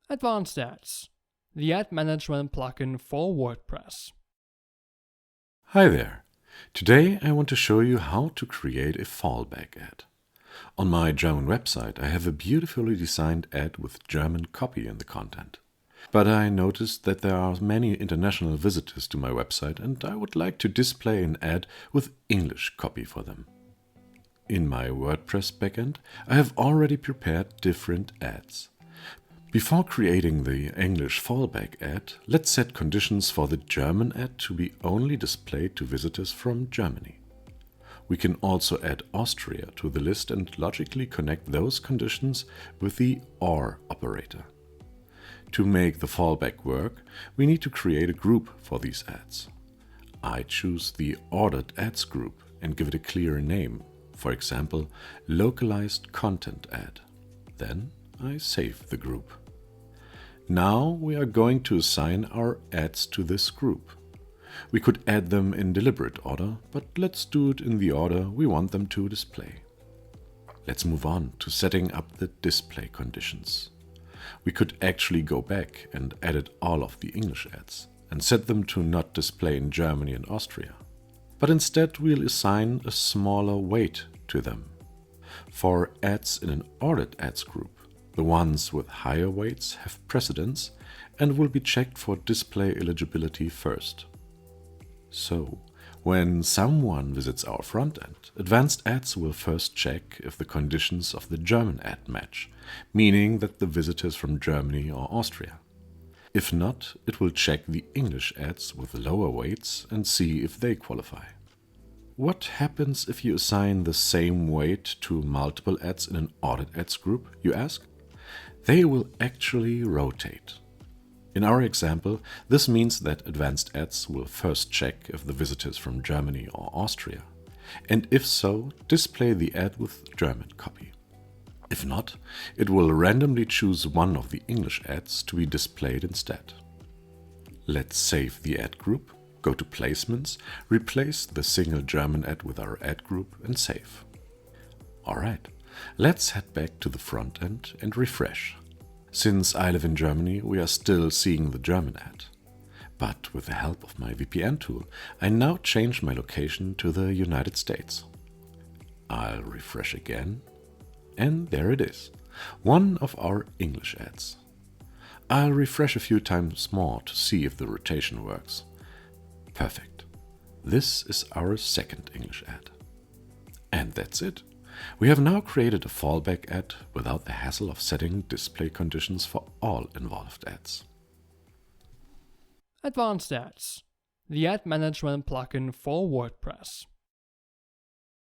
Advanced Ads, the ad management plugin for WordPress. Hi there! Today I want to show you how to create a fallback ad. On my German website I have a beautifully designed ad with German copy in the content. But I noticed that there are many international visitors to my website and I would like to display an ad with English copy for them. In my WordPress backend I have already prepared different ads. Before creating the English fallback ad, let's set conditions for the German ad to be only displayed to visitors from Germany. We can also add Austria to the list and logically connect those conditions with the OR operator. To make the fallback work, we need to create a group for these ads. I choose the ordered ads group and give it a clear name, for example, localized content ad. Then I save the group. Now we are going to assign our ads to this group. We could add them in deliberate order, but let's do it in the order we want them to display. Let's move on to setting up the display conditions. We could actually go back and edit all of the English ads and set them to not display in Germany and Austria. But instead we'll assign a smaller weight to them. For ads in an ordered ads group, the ones with higher weights have precedence and will be checked for display eligibility first. So, when someone visits our front end, advanced ads will first check if the conditions of the German ad match, meaning that the visitor is from Germany or Austria. If not, it will check the English ads with lower weights and see if they qualify. What happens if you assign the same weight to multiple ads in an ordered ads group, you ask? They will actually rotate. In our example, this means that advanced ads will first check if the visitor is from Germany or Austria, and if so, display the ad with German copy. If not, it will randomly choose one of the English ads to be displayed instead. Let's save the ad group. Go to Placements, replace the single German ad with our ad group and save. Alright, let's head back to the front end and refresh. Since I live in Germany, we are still seeing the German ad. But with the help of my VPN tool, I now change my location to the United States. I'll refresh again, and there it is, one of our English ads. I'll refresh a few times more to see if the rotation works. Perfect. This is our second English ad. And that's it. We have now created a fallback ad without the hassle of setting display conditions for all involved ads. Advanced Ads, the ad management plugin for WordPress.